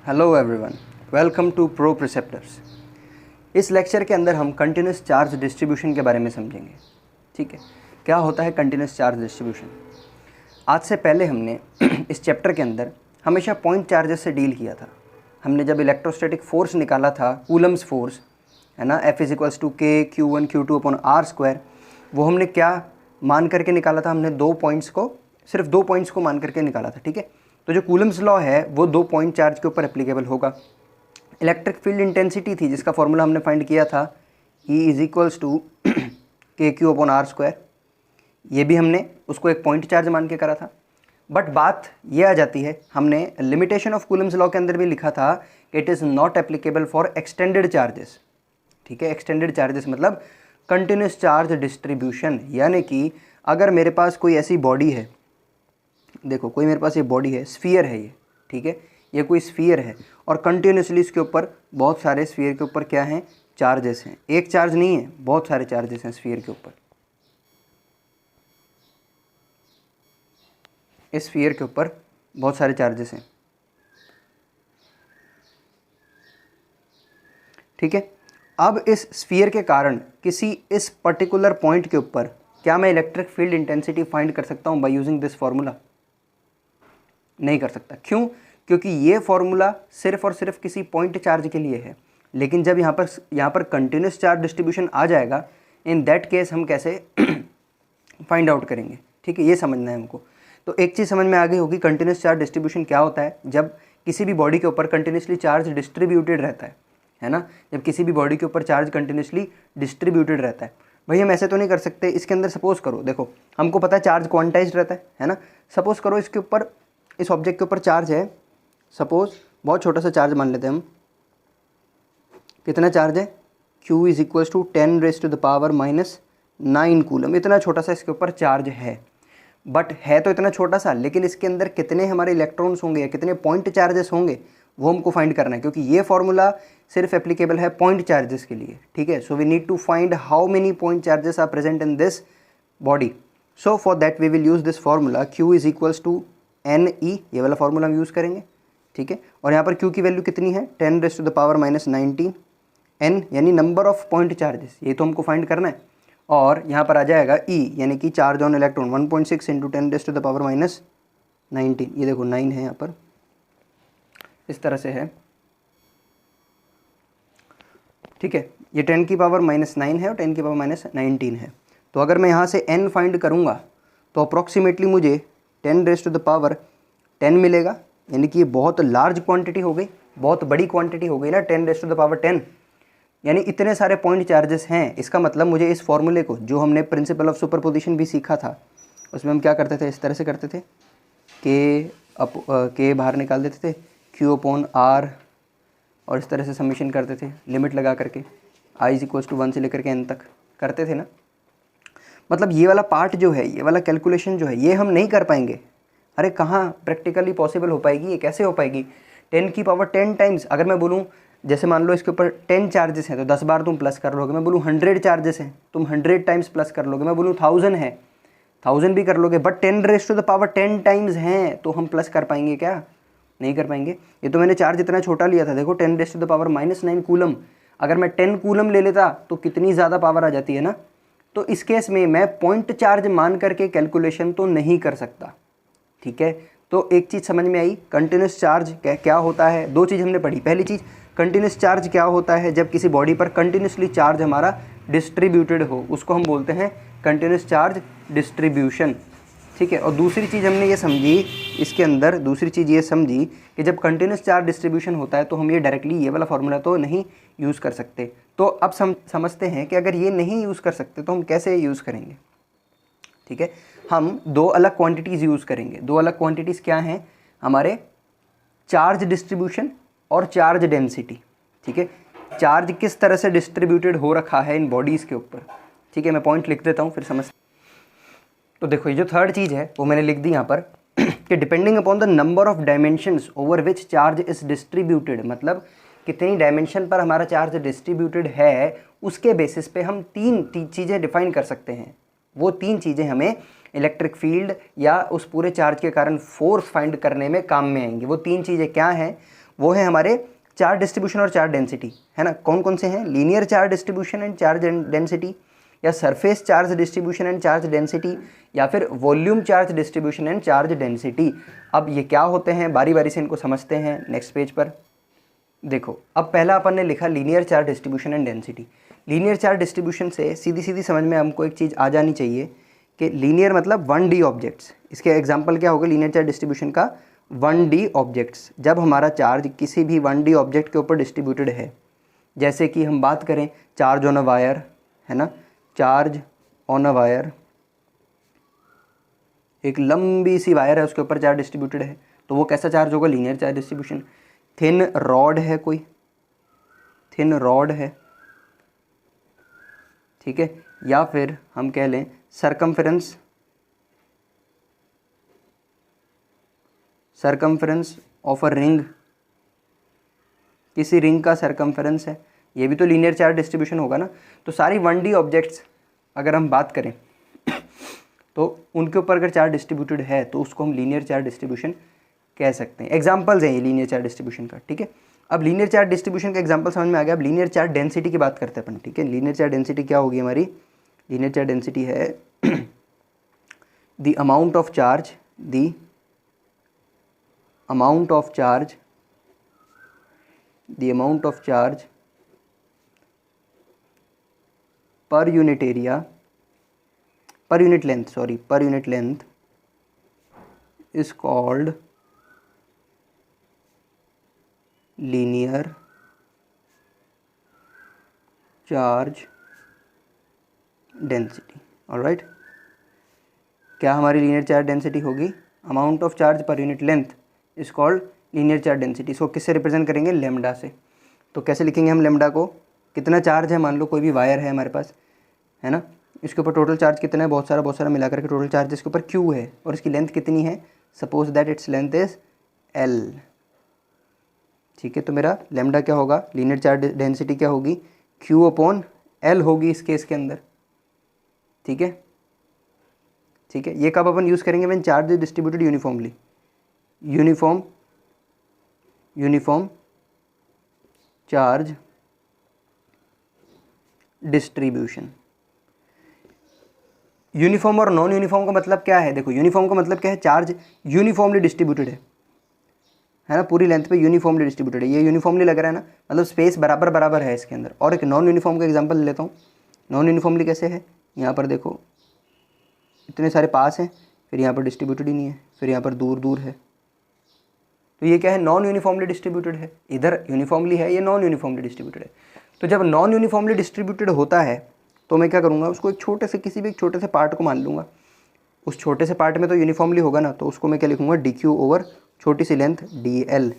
Hello everyone, welcome to pro preceptors. इस lecture के अंदर हम कंटिन्यूस चार्ज डिस्ट्रीब्यूशन के बारे में समझेंगे। ठीक है, क्या होता है कंटिन्यूस चार्ज डिस्ट्रीब्यूशन। आज से पहले हमने इस चैप्टर के अंदर हमेशा पॉइंट चार्जेस से डील किया था। हमने जब इलेक्ट्रोस्टैटिक फोर्स निकाला था, कूलम्स फोर्स है ना, F=K Q1 Q2/r², वो हमने क्या मान करके निकाला था? हमने सिर्फ दो पॉइंट्स को मान करके निकाला था। ठीक है, तो जो कूलम्स लॉ है वो दो पॉइंट चार्ज के ऊपर एप्लीकेबल होगा। इलेक्ट्रिक फील्ड इंटेंसिटी थी जिसका फॉर्मूला हमने फाइंड किया था E=KQ/r²। ये भी हमने उसको एक पॉइंट चार्ज मान के करा था। बट बात ये आ जाती है, हमने लिमिटेशन ऑफ कूलम्स लॉ के अंदर भी लिखा था कि it is not applicable for extended charges. ठीक है, एक्सटेंडेड चार्जेस मतलब कंटिन्यूस चार्ज डिस्ट्रीब्यूशन, यानी कि अगर मेरे पास कोई ऐसी बॉडी है, देखो कोई मेरे पास ये बॉडी है, स्फीयर है ये, ठीक है, ये कोई स्फीयर है और कंटिन्यूसली इसके ऊपर बहुत सारे स्फीयर के ऊपर क्या हैं? चार्जेस हैं। एक चार्ज नहीं है, बहुत सारे चार्जेस हैं स्फीयर के ऊपर। इस स्फीयर के ऊपर बहुत सारे चार्जेस हैं। ठीक है, अब इस स्फीयर के कारण इस पर्टिकुलर पॉइंट के ऊपर क्या मैं इलेक्ट्रिक फील्ड इंटेंसिटी फाइंड कर सकता हूं बाय यूजिंग दिस फॉर्मूला? नहीं कर सकता। क्यों? क्योंकि ये फॉर्मूला सिर्फ और सिर्फ किसी पॉइंट चार्ज के लिए है। लेकिन जब यहाँ पर कंटिन्यूस चार्ज डिस्ट्रीब्यूशन आ जाएगा, इन दैट केस हम कैसे फाइंड आउट करेंगे? ठीक है, ये समझना है हमको। तो एक चीज़ समझ में आ गई होगी, कंटिन्यूस चार्ज डिस्ट्रीब्यूशन क्या होता है। जब किसी भी बॉडी के ऊपर कंटिन्यूसली चार्ज डिस्ट्रीब्यूटेड रहता है ना, जब किसी भी बॉडी के ऊपर चार्ज कंटिन्यूसली डिस्ट्रीब्यूटेड रहता है। भाई हम ऐसे तो नहीं कर सकते, इसके अंदर सपोज करो, देखो हमको पता है चार्ज क्वांटाइज्ड रहता है ना। सपोज करो इसके ऊपर, इस ऑब्जेक्ट के ऊपर चार्ज है, सपोज बहुत छोटा सा चार्ज मान लेते हैं हम। कितना चार्ज है? Q=10⁻⁹ coulomb. इतना छोटा सा इसके ऊपर चार्ज है। बट है तो इतना छोटा सा, लेकिन इसके अंदर कितने हमारे इलेक्ट्रॉन्स होंगे या कितने पॉइंट चार्जेस होंगे वो हमको फाइंड करना है, क्योंकि ये फॉर्मूला सिर्फ एप्लीकेबल है पॉइंट चार्जेस के लिए। ठीक है, so we need to find how many point charges are present in this body. So for that we will use this formula Q=NE, ये वाला फॉर्मूला हम यूज़ करेंगे। ठीक है, और यहाँ पर Q की वैल्यू कितनी है? 10⁻⁻19। N यानी नंबर ऑफ पॉइंट चार्जेस, ये तो हमको फाइंड करना है। और यहाँ पर आ जाएगा E यानी कि चार्ज ऑन इलेक्ट्रॉन, 1.6 × 10⁻⁻19। ये देखो 9 है यहाँ पर, इस तरह से है। ठीक है, ये 10⁻⁻9 है और 10⁻⁻19 है। तो अगर मैं यहाँ से N फाइंड करूँगा तो अप्रॉक्सीमेटली मुझे 10⁻10 मिलेगा, यानी कि ये बहुत लार्ज क्वांटिटी हो गई, बहुत बड़ी क्वांटिटी हो गई ना, 10⁻10, यानी इतने सारे पॉइंट चार्जेस हैं। इसका मतलब मुझे इस फॉर्मूले को, जो हमने प्रिंसिपल ऑफ सुपरपोजिशन भी सीखा था, उसमें हम क्या करते थे? इस तरह से करते थे, के बाहर निकाल देते थे, Q/R, और इस तरह से समीशन करते थे लिमिट लगा करके, I=1 से लेकर के N तक करते थे ना। मतलब ये वाला पार्ट जो है, ये वाला कैलकुलेशन जो है, ये हम नहीं कर पाएंगे। अरे कहाँ प्रैक्टिकली पॉसिबल हो पाएगी? ये कैसे हो पाएगी? 10⁻10 टाइम्स। अगर मैं बोलूँ, जैसे मान लो इसके ऊपर 10 चार्जेस हैं तो 10 बार तुम प्लस कर लोगे। मैं बोलूँ 100 चार्जेस हैं, तुम 100 टाइम्स प्लस कर लोगे। मैं बोलूँ 1000 है, 1000 भी कर लोगे। बट 10⁻10 टाइम्स हैं तो हम प्लस कर पाएंगे क्या? नहीं कर पाएंगे। ये तो मैंने चार्ज इतना छोटा लिया था, देखो 10⁻⁻9 कूलम। अगर मैं 10 कूलम ले लेता तो कितनी ज़्यादा पावर आ जाती है ना। तो इस केस में मैं पॉइंट चार्ज मान करके कैलकुलेशन तो नहीं कर सकता। ठीक है, तो एक चीज़ समझ में आई, कंटिन्यूस चार्ज क्या होता है। दो चीज़ हमने पढ़ी। पहली चीज़, कंटिन्यूस चार्ज क्या होता है? जब किसी बॉडी पर कंटिन्यूसली चार्ज हमारा डिस्ट्रीब्यूटेड हो, उसको हम बोलते हैं कंटिन्यूस चार्ज डिस्ट्रीब्यूशन। ठीक है, और दूसरी चीज़ हमने ये समझी इसके अंदर, दूसरी चीज़ ये समझी कि जब कंटिन्यूस चार्ज डिस्ट्रीब्यूशन होता है तो हम ये डायरेक्टली ये वाला फार्मूला तो नहीं यूज़ कर सकते। तो अब समझते हैं कि अगर ये नहीं यूज़ कर सकते तो हम कैसे यूज़ करेंगे। ठीक है, हम दो अलग क्वांटिटीज़ यूज़ करेंगे। दो अलग क्वांटिटीज़ क्या हैं हमारे? चार्ज डिस्ट्रीब्यूशन और चार्ज डेंसिटी। ठीक है, चार्ज किस तरह से डिस्ट्रीब्यूटेड हो रखा है इन बॉडीज़ के ऊपर। ठीक है, मैं पॉइंट लिख देता हूँ फिर समझ। तो देखो ये जो थर्ड चीज़ है वो मैंने लिख दी यहाँ पर कि depending upon the number of dimensions over which charge is distributed, मतलब कितनी डायमेंशन पर हमारा चार्ज डिस्ट्रीब्यूटेड है, उसके बेसिस पे हम तीन चीज़ें डिफाइन कर सकते हैं। वो तीन चीज़ें हमें इलेक्ट्रिक फील्ड या उस पूरे चार्ज के कारण फोर्स फाइंड करने में काम में आएंगी। वो तीन चीज़ें क्या हैं? वो है हमारे चार्ज डिस्ट्रीब्यूशन और चार्ज डेंसिटी, है ना। कौन कौन से हैं? Linear charge distribution and charge density, या surface charge distribution and charge density, या फिर volume charge distribution and charge density. अब ये क्या होते हैं, बारी बारी से इनको समझते हैं। नेक्स्ट पेज पर देखो, अब पहला अपन ने लिखा linear charge distribution and density. Linear charge distribution से सीधी सीधी समझ में हमको एक चीज़ आ जानी चाहिए कि लीनियर मतलब 1D ऑब्जेक्ट्स। इसके एग्जांपल क्या होगा लीनियर चार्ज डिस्ट्रीब्यूशन का? 1D objects. जब हमारा चार्ज किसी भी 1D ऑब्जेक्ट के ऊपर डिस्ट्रीब्यूटेड है, जैसे कि हम बात करें चार्ज ऑन अ वायर, है ना, चार्ज ऑन अ वायर, एक लंबी सी वायर है उसके ऊपर चार्ज डिस्ट्रीब्यूटेड है, तो वो कैसा चार्ज होगा? Linear charge distribution. Thin rod है, कोई थिन रॉड है, ठीक है, या फिर हम कह लें सरकमफेरेंस ऑफ अ रिंग, किसी रिंग का सरकमफेरेंस है, ये भी तो लीनियर चार्ज डिस्ट्रीब्यूशन होगा ना। तो सारी 1D ऑब्जेक्ट्स अगर हम बात करें तो उनके ऊपर अगर चार्ज डिस्ट्रीब्यूटेड है तो उसको हम लीनियर चार्ज डिस्ट्रीब्यूशन कह सकते हैं। एग्जांपल्स हैं ये लीनियर चार्ज डिस्ट्रीब्यूशन का, ठीक है। अब लीनियर चार्ज डिस्ट्रीब्यूशन का एग्जांपल समझ में आ गया। अब लीनियर चार्ज डेंसिटी की बात करते हैं अपन, ठीक है। लीनियर चार्ज डेंसिटी क्या होगी हमारी? लीनियर चार्ज डेंसिटी है the amount of charge, the amount of charge, the amount of charge per unit area, per unit length is called linear charge density। Alright, क्या हमारी लीनियर चार्ज डेंसिटी होगी? Amount of charge per unit length is called linear charge density. इसको किससे represent करेंगे? Lambda से। तो कैसे लिखेंगे हम लेमडा को? कितना चार्ज है, मान लो कोई भी वायर है हमारे पास, है ना, इसके ऊपर टोटल चार्ज कितना है? बहुत सारा मिलाकर के टोटल चार्ज इसके ऊपर Q है, और इसकी लेंथ कितनी है? Suppose that its length is L, ठीक है। तो मेरा लेमडा क्या होगा? लीनियर चार्ज डेंसिटी क्या होगी? Q/L होगी इस केस के अंदर, ठीक है, ठीक है। ये कब अपन यूज़ करेंगे? When charge is distributed uniformly, uniform charge distribution. Uniform और नॉन यूनिफॉर्म का मतलब क्या है? देखो, यूनिफॉर्म का मतलब क्या है? चार्ज यूनिफॉर्मली डिस्ट्रीब्यूटेड है ना, पूरी लेंथ पे यूनिफॉर्मली डिस्ट्रीब्यूटेड है। ये यूनिफॉर्मली लग रहा है ना, मतलब स्पेस बराबर बराबर है इसके अंदर। और एक नॉन यूनिफॉर्म का एग्जांपल ले लेता हूँ। नॉन यूनिफॉर्मली कैसे है? यहाँ पर देखो इतने सारे पास हैं, फिर यहाँ पर डिस्ट्रीब्यूटेड ही नहीं है, फिर यहाँ पर दूर दूर है, तो ये क्या है? नॉन यूनिफॉर्मली डिस्ट्रीब्यूटेड है। इधर यूनिफॉर्मली है, ये नॉन यूनिफॉर्मली डिस्ट्रीब्यूटेड है। तो जब नॉन यूनिफॉर्मली डिस्ट्रीब्यूटेड होता है तो मैं क्या करूँगा? उसको एक छोटे से, किसी भी एक छोटे से पार्ट को मान लूँगा। उस छोटे से पार्ट में तो यूनिफॉर्मली होगा ना, तो उसको मैं क्या लिखूँगा? DQ ओवर छोटी सी लेंथ DL।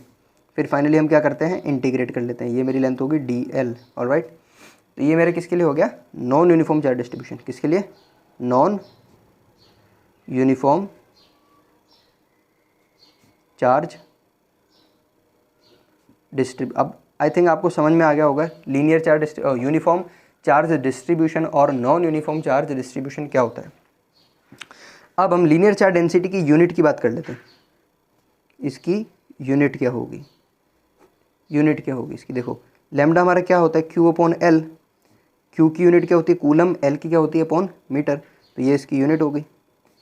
फिर फाइनली हम क्या करते हैं? इंटीग्रेट कर लेते हैं। ये मेरी लेंथ होगी DL, ऑलराइट। तो ये मेरे किसके लिए हो गया? Non uniform charge distribution. किसके लिए? नॉन यूनिफॉर्म चार्ज अब आई थिंक आपको समझ में आ गया होगा linear charge uniform charge distribution और नॉन यूनिफॉर्म चार्ज डिस्ट्रीब्यूशन क्या होता है। अब हम लीनियर चार्ज डेंसिटी की यूनिट की बात कर लेते हैं। इसकी यूनिट क्या होगी? यूनिट क्या होगी इसकी? देखो, लैम्डा हमारा क्या होता है? Q/L। Q की यूनिट क्या होती है? कूलम। L की क्या होती है? Upon meter. तो ये इसकी यूनिट हो गई,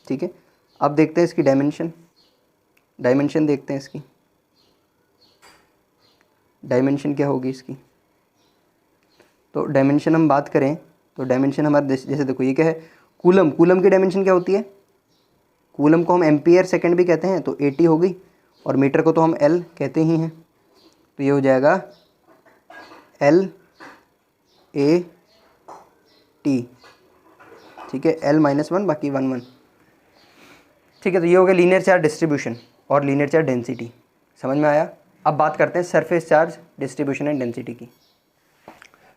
ठीक है। अब देखते हैं इसकी डायमेंशन देखते हैं इसकी डायमेंशन क्या होगी इसकी। तो डायमेंशन हम बात करें तो डायमेंशन हमारे जैसे देखो, ये क्या है? कूलम की डायमेंशन क्या होती है? कूलम को हम एम्पियर सेकंड भी कहते हैं, तो 80 होगी, और मीटर को तो हम L कहते ही हैं, तो ये हो जाएगा LAT, ठीक है। L-1 बाकी 1 ठीक है। तो ये हो गया लीनियर चार्ज डिस्ट्रीब्यूशन और लीनियर चार्ज डेंसिटी, समझ में आया। अब बात करते हैं surface charge distribution and density की।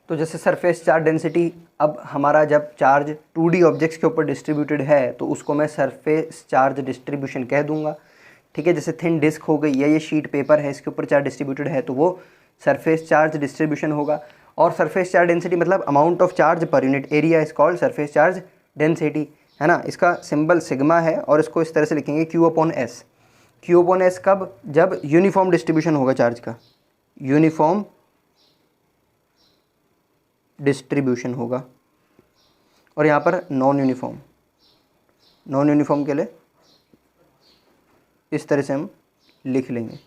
तो जैसे सरफेस चार्ज डेंसिटी, अब हमारा जब चार्ज 2D ऑब्जेक्ट्स के ऊपर डिस्ट्रीब्यूटेड है तो उसको मैं सरफेस चार्ज डिस्ट्रीब्यूशन कह दूंगा, ठीक है। जैसे थिन डिस्क हो गई या ये शीट पेपर है, इसके ऊपर चार्ज डिस्ट्रीब्यूटेड है तो वो सरफेस चार्ज डिस्ट्रीब्यूशन होगा। और सरफेस चार्ज डेंसिटी मतलब amount of charge per unit area is called surface charge density, है ना। इसका सिंबल सिग्मा है और इसको इस तरह से लिखेंगे Q/S। Q अपॉन S कब? जब यूनिफॉर्म डिस्ट्रीब्यूशन होगा चार्ज का, यूनिफॉर्म डिस्ट्रीब्यूशन होगा। और यहाँ पर नॉन यूनिफॉर्म, नॉन यूनिफॉर्म के लिए इस तरह से हम लिख लेंगे।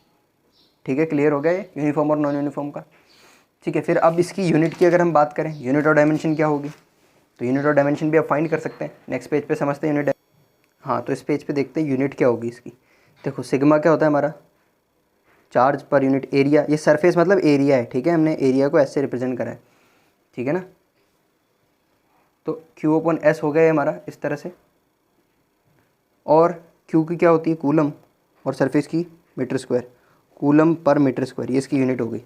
ठीक है, क्लियर हो गया ये यूनिफॉर्म और नॉन यूनिफॉर्म का। ठीक है, फिर अब इसकी यूनिट की अगर हम बात करें, यूनिट और डायमेंशन क्या होगी, तो यूनिट और डायमेंशन भी आप फाइंड कर सकते हैं। नेक्स्ट पेज पे समझते हैं यूनिट। हाँ, तो इस पेज पे देखते हैं यूनिट क्या होगी इसकी। देखो सिग्मा क्या होता है हमारा, चार्ज पर यूनिट एरिया। ये सरफेस मतलब एरिया है, ठीक है, हमने एरिया को ऐसे रिप्रेजेंट करा है, ठीक है ना। तो Q अपॉन S हो गया है हमारा इस तरह से, और Q की क्या होती है, कूलम, और सरफेस की मीटर स्क्वायर, कूलम पर मीटर स्क्वायर, ये इसकी यूनिट हो गई।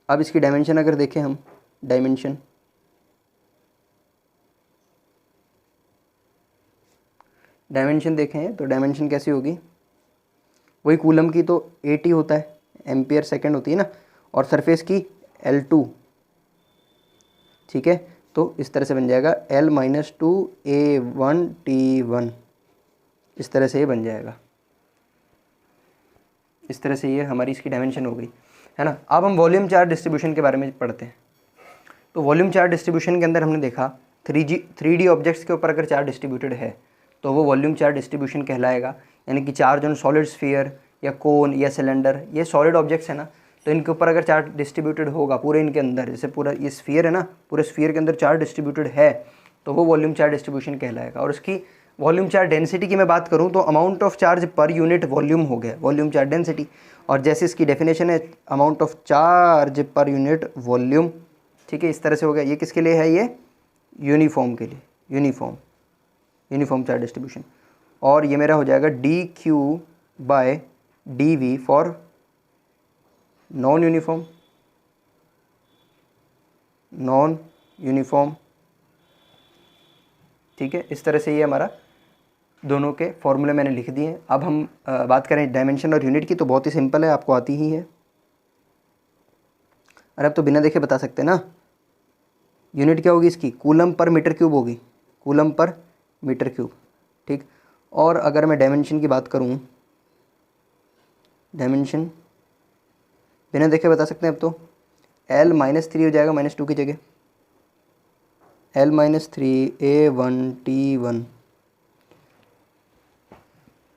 अब इसकी डायमेंशन अगर देखें हम, डायमेंशन देखें तो डायमेंशन कैसी होगी, वही कूलम की तो 80 होता है, एम्पियर सेकेंड होती है ना, और सरफेस की L2, ठीक है। तो इस तरह से बन जाएगा L-2A1T1, इस तरह से ये बन जाएगा। इस तरह से ये हमारी इसकी डायमेंशन हो गई, है ना। अब हम वॉल्यूम चार्ज डिस्ट्रीब्यूशन के बारे में पढ़ते हैं। तो वॉल्यूम चार्ज डिस्ट्रीब्यूशन के अंदर हमने देखा 3D ऑब्जेक्ट्स के ऊपर अगर चार्ज डिस्ट्रीब्यूटेड है तो वो वॉल्यूम चार्ज डिस्ट्रीब्यूशन कहलाएगा। यानी कि चार्ज ऑन सॉलिड स्फीयर या कोन या सिलेंडर, ये सॉलिड ऑब्जेक्ट्स है ना, तो इनके ऊपर अगर चार्ज डिस्ट्रीब्यूटेड होगा पूरे इनके अंदर, जैसे पूरा ये स्फीयर है ना, पूरे स्फीयर के अंदर चार्ज डिस्ट्रीब्यूटेड है, तो वो वॉल्यूम चार्ज डिस्ट्रीब्यूशन कहलाएगा। और उसकी वॉल्यूम चार्ज डेंसिटी की मैं बात करूँ तो amount of charge per unit volume हो गया वॉल्यूम चार्ज डेंसिटी। और जैसे इसकी डेफिनेशन है amount of charge per unit volume, ठीक है, इस तरह से हो गया। ये किसके लिए है, ये यूनिफॉर्म के लिए, यूनिफॉर्म चार्ज डिस्ट्रीब्यूशन। और ये मेरा हो जाएगा dQ/dV फॉर नॉन यूनिफॉर्म, ठीक है। इस तरह से ये हमारा दोनों के फॉर्मूले मैंने लिख दिए हैं। अब हम बात करें डायमेंशन और यूनिट की, तो बहुत ही सिंपल है, आपको आती ही है। अरे अब तो बिना देखे बता सकते हैं ना। यूनिट क्या होगी इसकी, कूलम पर मीटर क्यूब होगी, कूलम पर मीटर क्यूब, ठीक। और अगर मैं डायमेंशन की बात करूं, डायमेंशन बिना देखे बता सकते हैं अब तो, L-3 हो जाएगा -2 की जगह, L-3A1T1।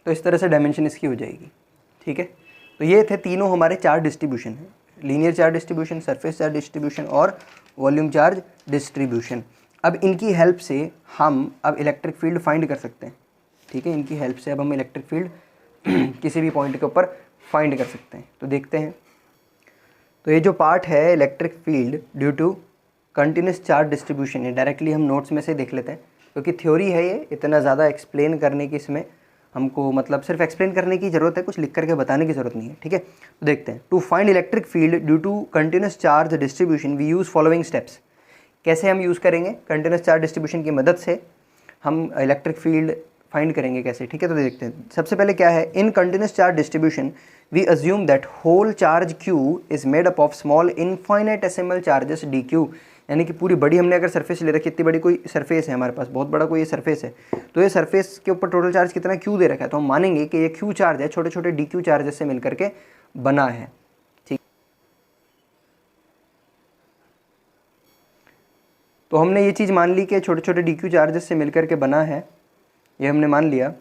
तो इस तरह से डायमेंशन इसकी हो जाएगी, ठीक है। तो ये थे तीनों हमारे चार्ज डिस्ट्रीब्यूशन है, linear charge distribution, surface charge distribution और वॉल्यूम चार्ज डिस्ट्रीब्यूशन। अब इनकी हेल्प से हम अब इलेक्ट्रिक फील्ड फाइंड कर सकते हैं, ठीक है। इनकी हेल्प से अब हम इलेक्ट्रिक फील्ड किसी भी पॉइंट के ऊपर फाइंड कर सकते हैं। तो देखते हैं। तो ये जो पार्ट है electric field due to continuous charge distribution, है डायरेक्टली हम नोट्स में से देख लेते हैं, क्योंकि थ्योरी है ये, इतना ज़्यादा एक्सप्लेन करने की इसमें हमको मतलब सिर्फ एक्सप्लेन करने की ज़रूरत है, कुछ लिख करके बताने की ज़रूरत नहीं है, ठीक है। तो देखते हैं। To find electric field due to continuous charge distribution we use following steps. कैसे हम यूज़ करेंगे, कंटिन्यूस चार्ज डिस्ट्रीब्यूशन की मदद से हम इलेक्ट्रिक फील्ड फाइंड करेंगे कैसे, ठीक है। तो देखते हैं। सबसे पहले क्या है, in continuous charge distribution we assume that whole charge Q is made up of small infinitesimal charges dQ। यानी कि पूरी बड़ी हमने अगर सरफेस ले रखी है, इतनी बड़ी कोई सरफेस है हमारे पास, बहुत बड़ा कोई ये सरफेस है, तो ये सरफेस के ऊपर टोटल चार्ज कितना Q दे रखा है, तो हम मानेंगे कि ये Q चार्ज है, छोटे छोटे dQ चार्जेस से मिलकर के बना है, ठीक। तो हमने ये चीज़ मान ली कि छोटे छोटे dQ चार्जेस से मिलकर के बना है, ये हमने मान लिया।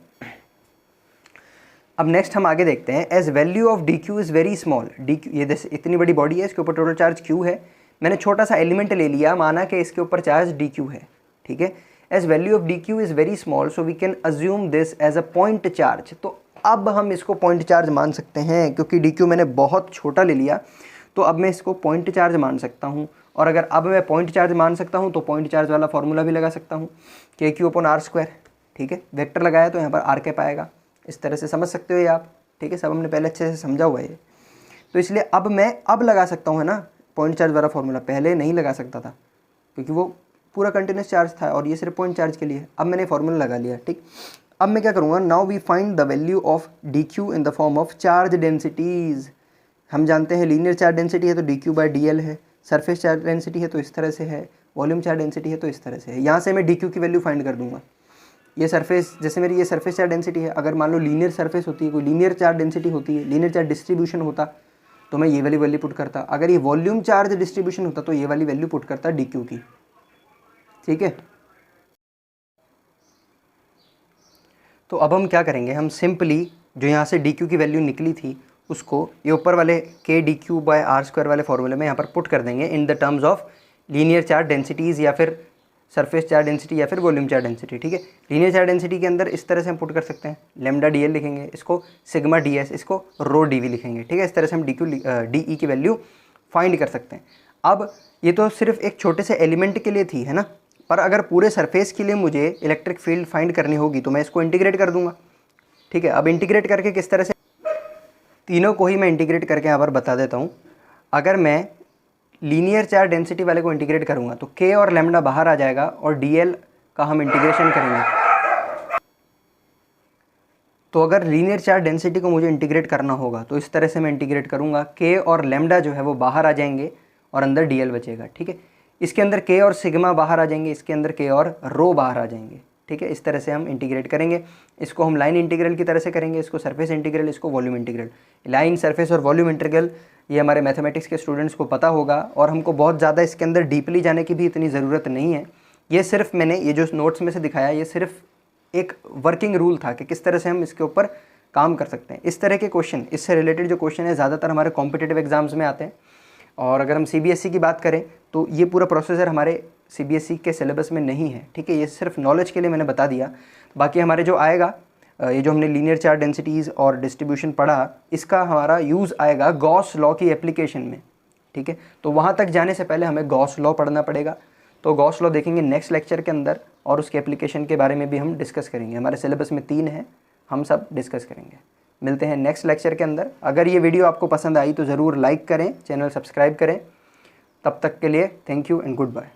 अब नेक्स्ट हम आगे देखते हैं। As value of dQ is very small, dQ ये जैसे इतनी बड़ी बॉडी है, इसके ऊपर टोटल चार्ज Q है, मैंने छोटा सा एलिमेंट ले लिया, माना कि इसके ऊपर चार्ज dQ है, ठीक है। As value of dQ is very small so we can assume this as a point charge. तो अब हम इसको पॉइंट चार्ज मान सकते हैं, क्योंकि dQ मैंने बहुत छोटा ले लिया, तो अब मैं इसको पॉइंट चार्ज मान सकता हूँ। और अगर अब मैं पॉइंट चार्ज मान सकता हूँ तो पॉइंट चार्ज वाला फॉर्मूला भी लगा सकता हूँ, KQ/R², ठीक है। वेक्टर लगाया तो यहाँ पर R कैप आएगा, इस तरह से समझ सकते हो ये आप, ठीक है। सब हमने पहले अच्छे से समझा हुआ है ये, तो इसलिए अब मैं अब लगा सकता हूँ, है ना, पॉइंट चार्ज वाला फॉर्मूला। पहले नहीं लगा सकता था क्योंकि वो पूरा कंटिन्यूस चार्ज था और ये सिर्फ पॉइंट चार्ज के लिए। अब मैंने फॉर्मूला लगा लिया, ठीक। अब मैं क्या करूँगा, now we find the value of dQ in the form of charge densities. हम जानते हैं लीनियर चार्ज डेंसिटी है तो dQ/dl है, सरफेस चार्ज डेंसिटी है तो इस तरह से है, वॉल्यूम चार्ज डेंसिटी है तो इस तरह से है। यहाँ से मैं dQ की वैल्यू फाइंड कर दूंगा, ये सरफेस, जैसे मेरी ये सरफेस चार्ज डेंसिटी है, अगर मान लो लीनियर सरफेस होती है, कोई लीनियर चार्ज डेंसिटी होती है, लीनियर चार्ज डिस्ट्रीब्यूशन होता तो मैं ये वाली वैल्यू पुट करता। अगर ये वॉल्यूम चार्ज डिस्ट्रीब्यूशन होता तो ये वाली वैल्यू पुट करता डी क्यू की। ठीक है, तो अब हम क्या करेंगे, हम सिंपली जो यहाँ से डी क्यू की वैल्यू निकली थी उसको ये ऊपर वाले के D Q by R square वाले फॉर्मूले में यहाँ पर पुट कर देंगे in the terms of linear charge densities या फिर सरफेस चार्ज डेंसिटी या फिर वॉल्यूम चार्ज डेंसिटी। ठीक है, लीनियर चार्ज डेंसिटी के अंदर इस तरह से हम पुट कर सकते हैं, लेमडा डी एल लिखेंगे, इसको सिग्मा डी एस, इसको रो डी वी लिखेंगे। ठीक है, इस तरह से हम डी ई की वैल्यू फाइंड कर सकते हैं। अब ये तो सिर्फ एक छोटे से एलिमेंट के लिए थी, है ना, पर अगर पूरे सरफेस के लिए मुझे इलेक्ट्रिक फील्ड फाइंड करनी होगी तो मैं इसको इंटीग्रेट कर दूंगा। ठीक है, अब इंटीग्रेट करके किस तरह से, तीनों को ही मैं इंटीग्रेट करके यहाँ पर बता देता हूँ। अगर मैं लीनियर चार्ज डेंसिटी वाले को इंटीग्रेट करूँगा तो के और लेमडा बाहर आ जाएगा और डी एल का हम इंटीग्रेशन करेंगे। तो अगर लीनियर चार्ज डेंसिटी को मुझे इंटीग्रेट करना होगा तो इस तरह से मैं इंटीग्रेट करूँगा, के और लेमडा जो है वो बाहर आ जाएंगे और अंदर डी एल बचेगा। ठीक है, इसके अंदर के और सिग्मा बाहर आ जाएंगे, इसके अंदर के और रो बाहर आ जाएंगे। ठीक है, इस तरह से हम इंटीग्रेट करेंगे। इसको हम लाइन इंटीग्रल की तरह से करेंगे, इसको सरफेस इंटीग्रल, इसको वॉल्यूम इंटीग्रल। लाइन, सरफेस और वॉल्यूम इंटीग्रल ये हमारे मैथमेटिक्स के स्टूडेंट्स को पता होगा और हमको बहुत ज़्यादा इसके अंदर डीपली जाने की भी इतनी ज़रूरत नहीं है। ये सिर्फ मैंने ये जो नोट्स में से दिखाया ये सिर्फ एक वर्किंग रूल था कि किस तरह से हम इसके ऊपर काम कर सकते हैं। इस तरह के क्वेश्चन, इससे रिलेटेड जो क्वेश्चन है ज़्यादातर हमारे कॉम्पिटिटिव एग्जाम्स में आते हैं। और अगर हम सीबीएसई की बात करें तो ये पूरा प्रोसेसर हमारे सीबीएसई के सिलेबस में नहीं है। ठीक है, ये सिर्फ नॉलेज के लिए मैंने बता दिया। बाकी हमारे जो आएगा, ये जो हमने लीनियर चार्ज डेंसिटीज़ और डिस्ट्रीब्यूशन पढ़ा, इसका हमारा यूज़ आएगा गॉस लॉ की एप्लीकेशन में। ठीक है, तो वहाँ तक जाने से पहले हमें गॉस लॉ पढ़ना पड़ेगा। तो गॉस लॉ देखेंगे नेक्स्ट लेक्चर के अंदर और उसके एप्लीकेशन के बारे में भी हम डिस्कस करेंगे। हमारे सिलेबस में 3 है, हम सब डिस्कस करेंगे। मिलते हैं नेक्स्ट लेक्चर के अंदर। अगर ये वीडियो आपको पसंद आई तो ज़रूर लाइक करें, चैनल सब्सक्राइब करें। तब तक के लिए thank you and good bye.